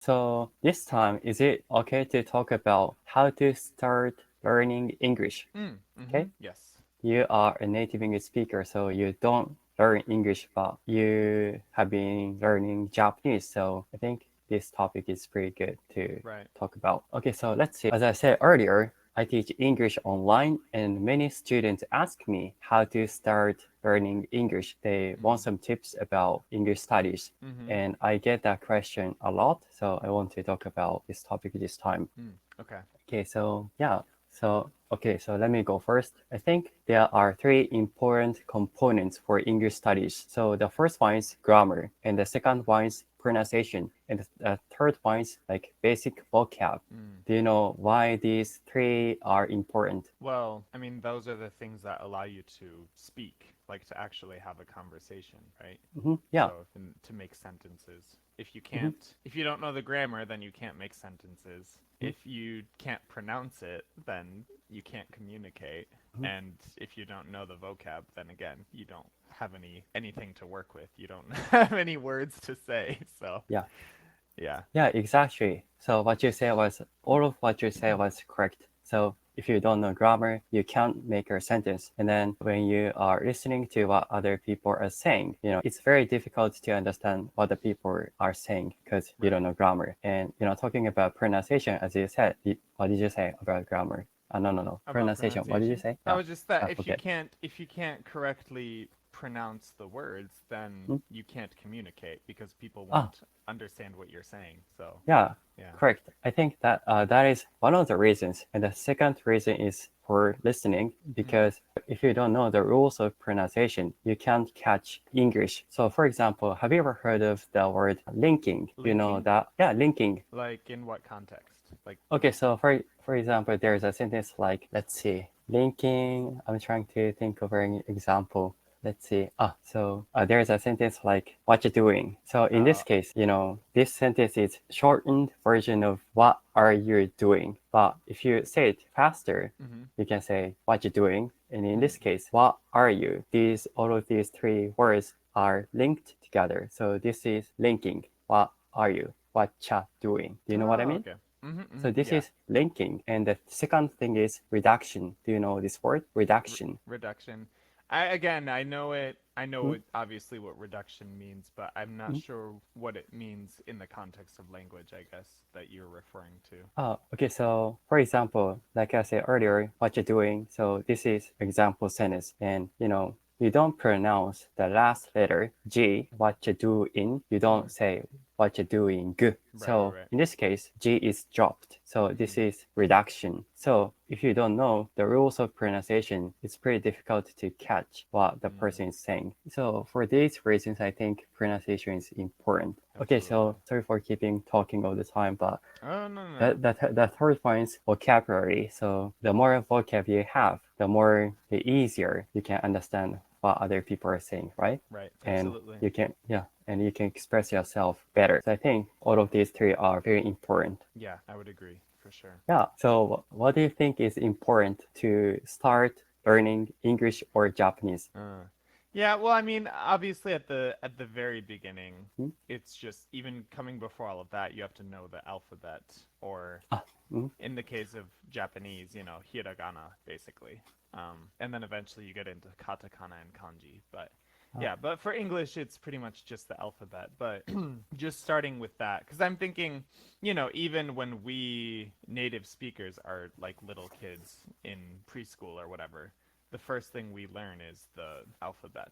So this time, is it okay to talk about how to start learning English? Okay? Yes. You are a native English speaker, so you don't learn English, but you have been learning Japanese. So I think this topic is pretty good to Right. talk about. Okay, so let's see. As I said earlier, I teach English online, and many students ask me how to start learning English. They want some tips about English studies, and I get that question a lot. So I want to talk about this topic this time. Okay. Okay, so yeah. So let me go first. I think there are three important components for English studies. So the first one is grammar, and the second one is pronunciation, and the third one is like basic vocab. Do you know why these three are important? Well, I mean, those are the things that allow you to speak, like to actually have a conversation, right? Yeah. So, to make sentences. If you don't know the grammar, then you can't make sentences. If you can't pronounce it, then you can't communicate. And if you don't know the vocab, then again, you don't have anything to work with. You don't have any words to say. So, Yeah. yeah. Yeah, exactly. So all of what you said was correct. So if you don't know grammar, you can't make a sentence. And then when you are listening to what other people are saying, it's very difficult to understand what the people are saying because you don't Right. know grammar. And, talking about pronunciation, as you said, what did you say about grammar? No. About Pronunciation. What did you pronunciation? say? I Yeah, was just that I forget. if you can't correctly pronounce the words, then Hmm? you can't communicate because people Ah, won't understand what you're saying. So, yeah, yeah. correct. I think that that is one of the reasons. And the second reason is for listening, because if you don't know the rules of pronunciation, you can't catch English. So, for example, have you ever heard of the word linking? You know Linking? that? Yeah, linking. Like in what context? Like, Okay, so for example, there's a sentence like, let's see, linking. I'm trying to think of an example. Let's see. There's a sentence like, what you doing? So in this uh, case, this sentence is shortened version of what are you doing? But if you say it faster, you can say what you doing. And in this case, what are you? All of these three words are linked together. So this is linking. What are you? What ya doing? Do you know what I oh, mean? okay. So this Yeah. is linking. And the second thing is reduction. Do you know this word? Reduction. Reduction. I know it. I know Hmm? it, obviously what reduction means, but I'm not sure what it means in the context of language, I guess, that you're referring to. Okay. So for example, like I said earlier, what you're doing. So this is example sentence. And, you don't pronounce the last letter G, what you doing. You don't say what you're doing. G. Right, So right, in this case, G is dropped. So right. this is reduction. So if you don't know the rules of pronunciation, it's pretty difficult to catch what the person is saying. So for these reasons, I think pronunciation is important. Okay, Absolutely. so sorry for keeping talking all the time, but Oh, no, no, no. the third one is vocabulary. So the more vocab you have, the easier you can understand what other people are saying, right? Right, And absolutely. you can express yourself better. So I think all of these three are very important. Yeah, I would agree for sure. Yeah. So what do you think is important to start learning English or Japanese? Yeah, well, I mean, obviously at the very beginning, Hmm? it's just even coming before all of that, you have to know the alphabet, or Ah, mm, in the case of Japanese, hiragana basically. And then eventually you get into katakana and kanji, but ah, yeah, but for English, it's pretty much just the alphabet. But just starting with that, because I'm thinking, even when we native speakers are like little kids in preschool or whatever, the first thing we learn is the alphabet,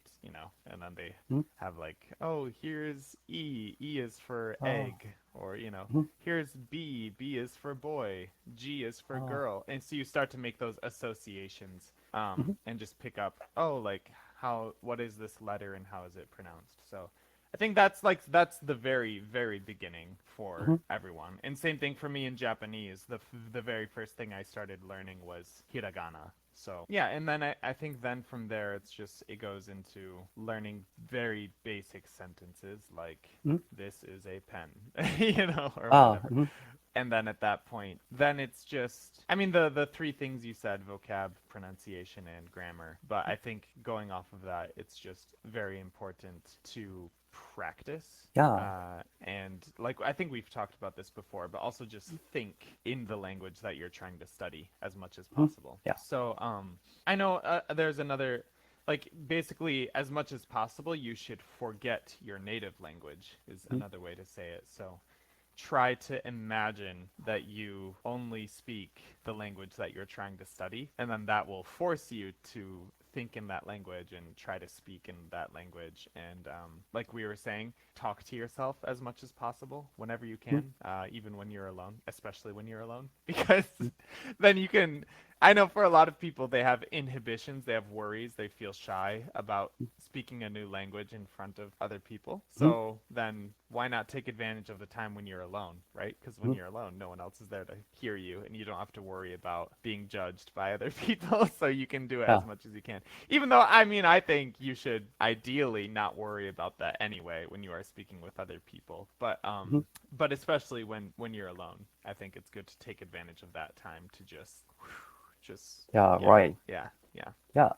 and then they mm, have like, oh, here's E, E is for ah, egg, or, mm, here's B, B is for boy, G is for ah, girl. And so you start to make those associations, mhm, and just pick up, oh, like, what is this letter and how is it pronounced? So I think that's the very very beginning for mhm. everyone. And same thing for me in Japanese. The very first thing I started learning was hiragana. So yeah, and then I think then from there it goes into learning very basic sentences like, Mhm. this is a pen, or Ah, whatever. mhm. And then at that point, then it's just, I mean, the three things you said, vocab, pronunciation, and grammar. But I think going off of that, it's just very important to practice. Yeah. And like, I think we've talked about this before, but also just think in the language that you're trying to study as much as possible. Yeah. So, I know there's another, like, basically, as much as possible, you should forget your native language is another way to say it. So try to imagine that you only speak the language that you're trying to study, and then that will force you to think in that language and try to speak in that language. And like we were saying, talk to yourself as much as possible whenever you can, even when you're alone, especially when you're alone, because then you can, I know for a lot of people, they have inhibitions, they have worries, they feel shy about speaking a new language in front of other people. So then why not take advantage of the time when you're alone, right? Because when you're alone, no one else is there to hear you, and you don't have to worry about being judged by other people, so you can do it as much as you can. Even though, I mean, I think you should ideally not worry about that anyway when you are speaking with other people. But especially when you're alone, I think it's good to take advantage of that time to just right. Yeah.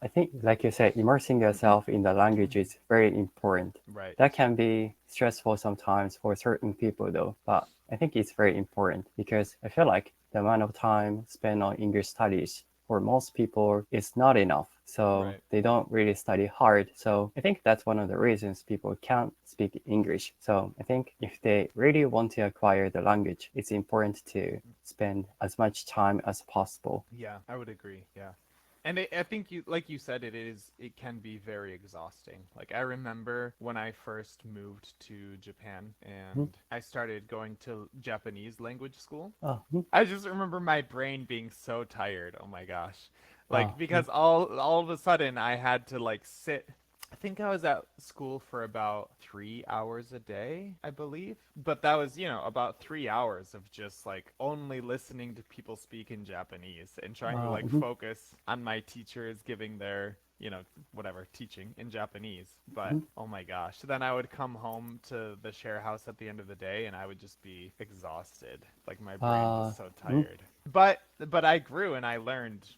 I think, like you said, immersing yourself in the language is very important. Right. That can be stressful sometimes for certain people, though, but I think it's very important because I feel like the amount of time spent on English studies for most people is not enough. So they don't really study hard. So I think that's one of the reasons people can't speak English. So I think if they really want to acquire the language, it's important to spend as much time as possible. Yeah, I would agree. Yeah. And I think you, like you said, it can be very exhausting. Like I remember when I first moved to Japan and I started going to Japanese language school. I just remember my brain being so tired. Oh my gosh. Like because all of a sudden I had to like sit, I think I was at school for about 3 hours a day, I believe. But that was, about 3 hours of just like only listening to people speak in Japanese and trying to like focus on my teachers giving their, whatever, teaching in Japanese. But oh my gosh. Then I would come home to the share house at the end of the day and I would just be exhausted. Like my brain was so tired. But I grew and I learned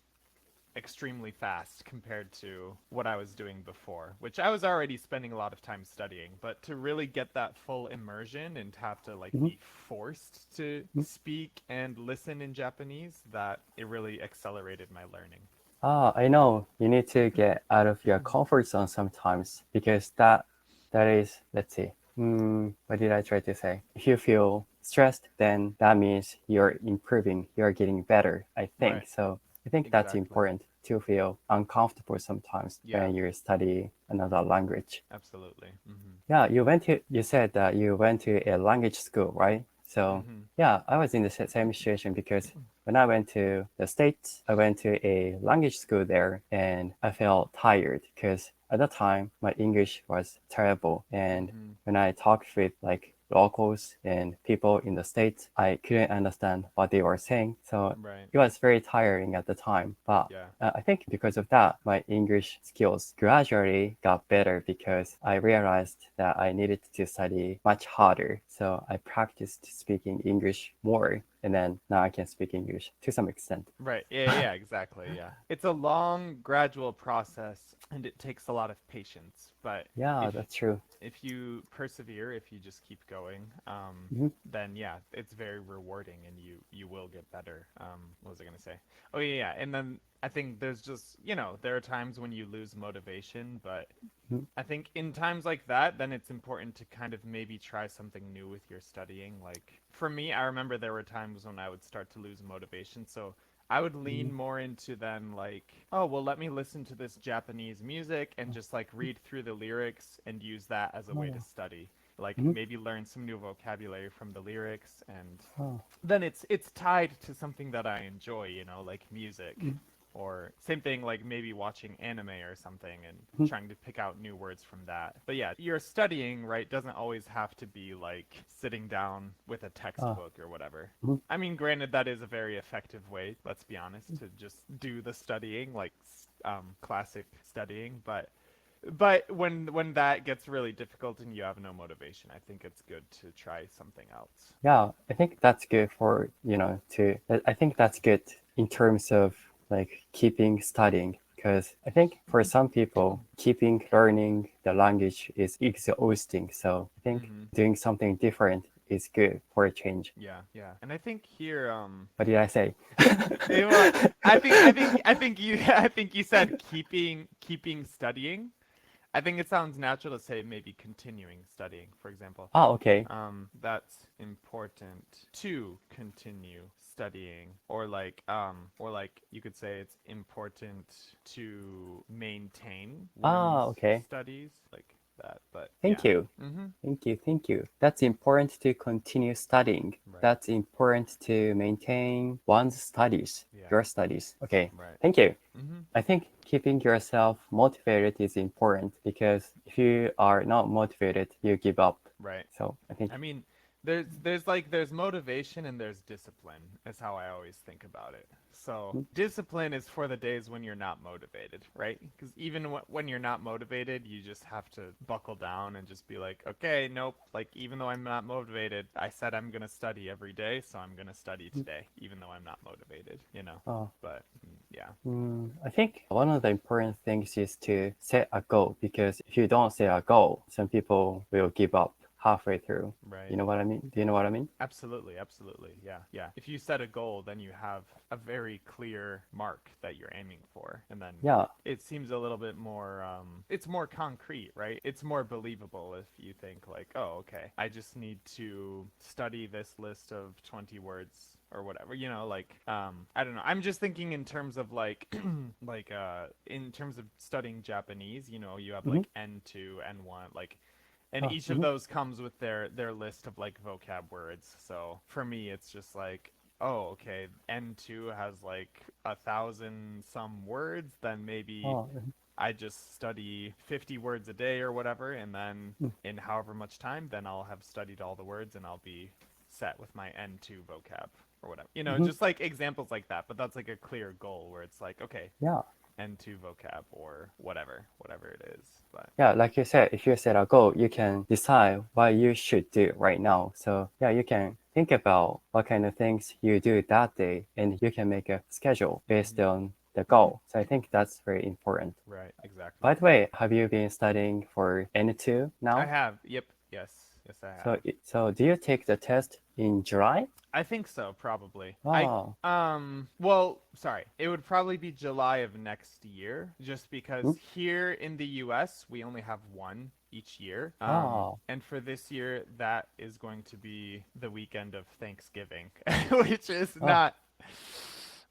extremely fast compared to what I was doing before, which I was already spending a lot of time studying, but to really get that full immersion and have to like be forced to speak and listen in Japanese, that it really accelerated my learning. I know you need to get out of your comfort zone sometimes because that is, let's see, what did I try to say? If you feel stressed, then that means you're improving, you're getting better, I think. Right. So I think that's important to feel uncomfortable sometimes when you study another language. Absolutely. Yeah, you said that you went to a language school, right? So yeah, I was in the same situation because when I went to the States, I went to a language school there and I felt tired because at the time my English was terrible. And when I talked with like locals and people in the States, I couldn't understand what they were saying. So it was very tiring at the time. But I think because of that, my English skills gradually got better because I realized that I needed to study much harder. So I practiced speaking English more. And then now I can speak English to some extent. Right. Yeah, exactly. Yeah. It's a long, gradual process and it takes a lot of patience. But yeah, that's true. If you persevere, if you just keep going, then yeah, it's very rewarding and you will get better. What was I going to say? Oh, yeah. And then I think there's just, there are times when you lose motivation, but I think in times like that, then it's important to kind of maybe try something new with your studying. Like for me, I remember there were times when I would start to lose motivation. So I would lean more into then like, oh, well, let me listen to this Japanese music and just like read through the lyrics and use that as a way to study. Like maybe learn some new vocabulary from the lyrics, and then it's tied to something that I enjoy, like music. Or same thing, like maybe watching anime or something and trying to pick out new words from that. But yeah, your studying, right, doesn't always have to be like sitting down with a textbook or whatever. I mean, granted, that is a very effective way, let's be honest, to just do the studying, like classic studying. But But when that gets really difficult and you have no motivation, I think it's good to try something else. Yeah, I think that's good for, I think that's good in terms of like keeping studying. Because I think for some people, keeping learning the language is exhausting. So I think doing something different is good for a change. Yeah. And I think here, What did I say? well, I think you said keeping studying. I think it sounds natural to say maybe continuing studying, for example. Oh, okay. That's important to continue studying, or like you could say it's important to maintain one's Okay. studies, like that. But Thank you. Thank you. That's important to continue studying. Right. That's important to maintain one's studies, your studies. Okay. Right. Thank you. I think keeping yourself motivated is important because if you are not motivated, you give up. Right. So I think. I mean, there's motivation and there's discipline, is how I always think about it. So discipline is for the days when you're not motivated, right? Because even when you're not motivated, you just have to buckle down and just be like, okay, nope, like even though I'm not motivated, I said I'm going to study every day, so I'm going to study today, even though I'm not motivated, But yeah. I think one of the important things is to set a goal, because if you don't set a goal, some people will give up halfway through. Right. You know what I mean? Do you know what I mean? Absolutely. Yeah. If you set a goal, then you have a very clear mark that you're aiming for, and then it seems a little bit more it's more concrete, right? It's more believable if you think like, oh, okay, I just need to study this list of 20 words or whatever, I don't know, I'm just thinking in terms of like in terms of studying Japanese, you have like N2, N1, like, and each of those comes with their list of like vocab words. So for me, it's just like, oh, okay, N2 has like 1,000 some words, then maybe I just study 50 words a day or whatever, and then in however much time, then I'll have studied all the words and I'll be set with my N2 vocab or whatever. Just like examples like that, but that's like a clear goal where it's like, okay, N2 vocab or whatever it is. But yeah, like you said, if you set a goal, you can decide what you should do right now. So yeah, you can think about what kind of things you do that day, and you can make a schedule based on the goal. So I think that's very important. Right, exactly. By the way, have you been studying for N2 now? I have. Yep. Yes, I have. So do you take the test in July? I think so, probably. Oh. Well, sorry. It would probably be July of next year, just because here in the US, we only have one each year. And for this year, that is going to be the weekend of Thanksgiving, which is not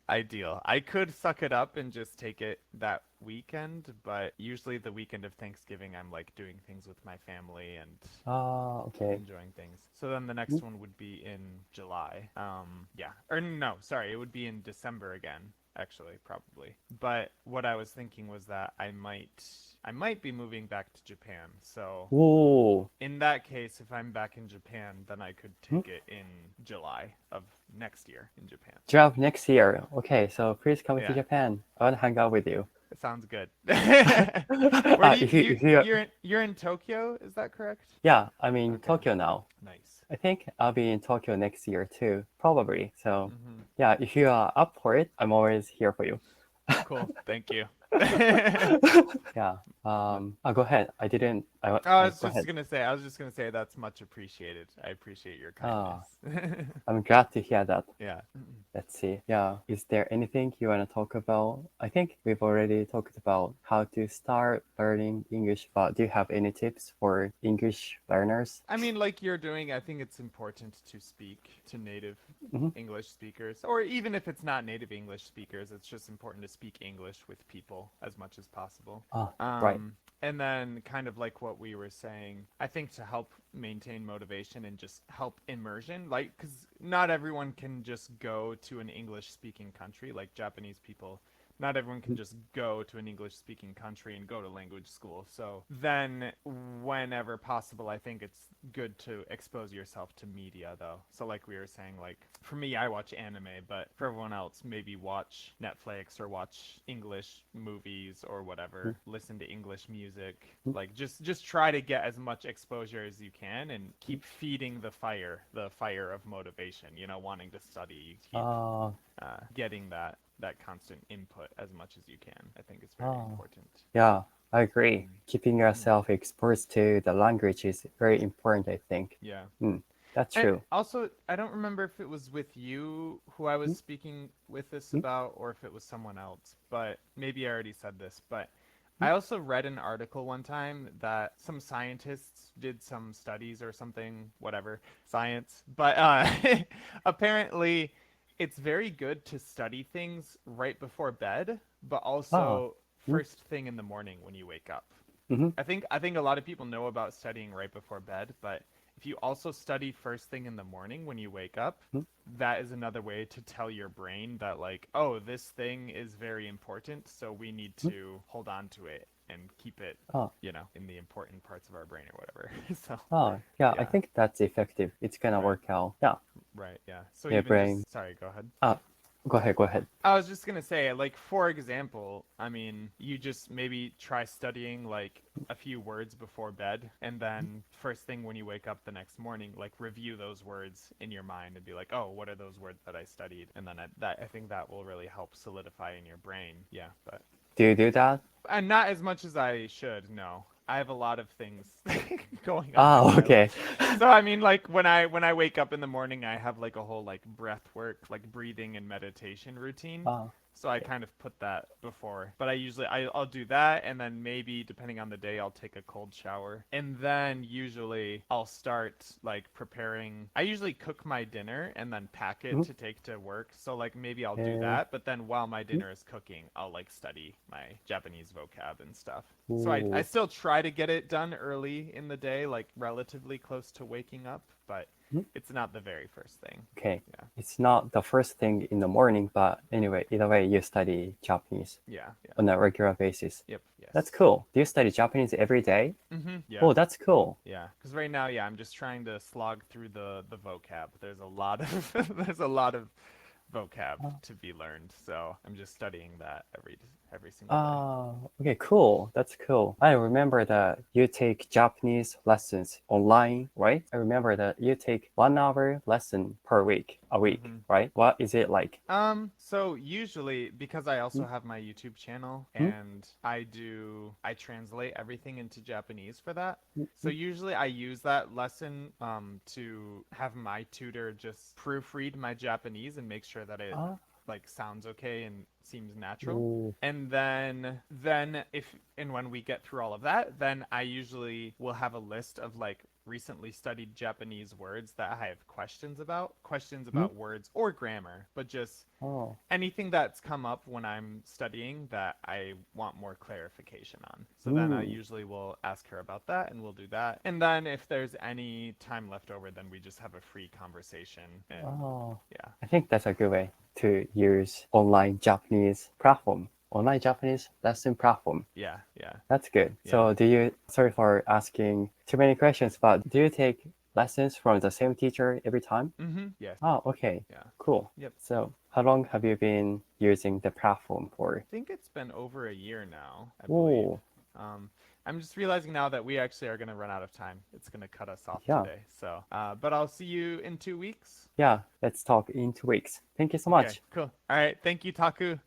ideal. I could suck it up and just take it that weekend, but usually the weekend of Thanksgiving I'm like doing things with my family and enjoying things. So then the next one would be in July. Or no, sorry, it would be in December again, actually, probably. But what I was thinking was that I might be moving back to Japan. So in that case, if I'm back in Japan, then I could take it in July of next year in Japan. Job next year. Okay, so please come to Japan. I want to hang out with you. It sounds good. You're in Tokyo, is that correct? Yeah, I'm in Tokyo now. Nice. I think I'll be in Tokyo next year too, probably. So yeah, if you are up for it, I'm always here for you. Cool. Thank you. Yeah. Go ahead. I was just gonna say that's much appreciated. I appreciate your kindness. I'm glad to hear that. Yeah. Let's see. Yeah. Is there anything you want to talk about? I think we've already talked about how to start learning English, but do you have any tips for English learners? I mean, like you're doing, I think it's important to speak to native English speakers, or even if it's not native English speakers, it's just important to speak English with people as much as possible. Right. And then kind of like what we were saying, I think to help maintain motivation and just help immersion, like, because not everyone can just go to an English speaking country. Like Japanese people not everyone can just go to an English-speaking country and go to language school. So then, whenever possible, I think it's good to expose yourself to media, though. So like we were saying, like for me, I watch anime, but for everyone else, maybe watch Netflix or watch English movies or whatever. Listen to English music. Like just try to get as much exposure as you can and keep feeding the fire of motivation. You know, wanting to study. You keep getting that constant input as much as you can. I think it's very important. Yeah, I agree. Keeping yourself exposed to the language is very important, I think. Yeah. That's true. And also, I don't remember if it was with you who I was speaking with this about or if it was someone else, but maybe I already said this, but I also read an article one time that some scientists did some studies or something, whatever, science, but apparently it's very good to study things right before bed, but also first thing in the morning when you wake up. I think a lot of people know about studying right before bed, but if you also study first thing in the morning when you wake up, that is another way to tell your brain that like, oh, this thing is very important, so we need to hold on to it and keep it, you know, in the important parts of our brain or whatever. So yeah, I think that's effective. It's gonna work out. Yeah. Right, yeah. So Your even brain. just, sorry, go ahead. Go ahead. I was just gonna say, like, for example, I mean, you just maybe try studying like a few words before bed, and then first thing when you wake up the next morning, like review those words in your mind and be like, oh, what are those words that I studied? And then I think that will really help solidify in your brain. Yeah, but Do you do that? and not as much as I should. No, I have a lot of things going on. Oh, okay. So I mean, like when I wake up in the morning, I have like a whole like breath work, like breathing and meditation routine. So I kind of put that before, but I'll do that, and then maybe depending on the day, I'll take a cold shower, and then usually I'll start like preparing. I usually cook my dinner and then pack it to take to work. So like maybe I'll do that, but then while my dinner is cooking, I'll like study my Japanese vocab and stuff. So I still try to get it done early in the day, like relatively close to waking up, but it's not the very first thing. Okay. Yeah. It's not the first thing in the morning, but anyway, either way, you study Japanese on a regular basis. Yep. Yes. That's cool. Do you study Japanese every day? Yeah. Oh, that's cool. Yeah, because right now, I'm just trying to slog through the vocab. There's a lot of vocab to be learned, so I'm just studying that every single day. Okay, cool. That's cool. I remember that you take Japanese lessons online, right? I remember that you take 1 hour lesson per week, right? What is it like? So usually, because I also have my YouTube channel and I translate everything into Japanese for that. So usually I use that lesson to have my tutor just proofread my Japanese and make sure that it like sounds okay and seems natural. And then when we get through all of that, then I usually will have a list of like recently studied Japanese words that I have questions about words or grammar, but just anything that's come up when I'm studying that I want more clarification on. So then I usually will ask her about that, and we'll do that. And then if there's any time left over, then we just have a free conversation. And, I think that's a good way to use online Japanese platform. Online Japanese lesson platform. Yeah. That's good. Yeah. So sorry for asking too many questions, but do you take lessons from the same teacher every time? Yes. Oh, okay. Yeah. Cool. Yep. So how long have you been using the platform for? I think it's been over a year now, I believe. Ooh. I'm just realizing now that we actually are going to run out of time. It's going to cut us off Yeah. today. So, but I'll see you in 2 weeks. Yeah, let's talk in 2 weeks. Thank you so much. Okay, cool. All right. Thank you, Taku.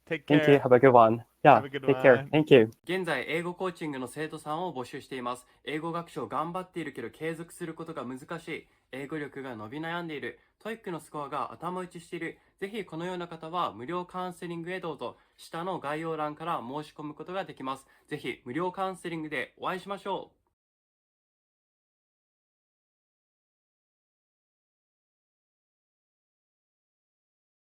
Take care. Thank you. Have a good one. Yeah, Have a good take care. one. Thank you. 現在、英語コーチングの生徒さんを募集しています。英語学習を頑張っているけど継続することが難しい。英語力が伸び悩んでいる。TOEIC のスコアが頭打ちしている。ぜひこのような方は無料カウンセリングへどうぞ。下の概要欄から申し込むことができます。ぜひ無料カウンセリングでお会いしましょう。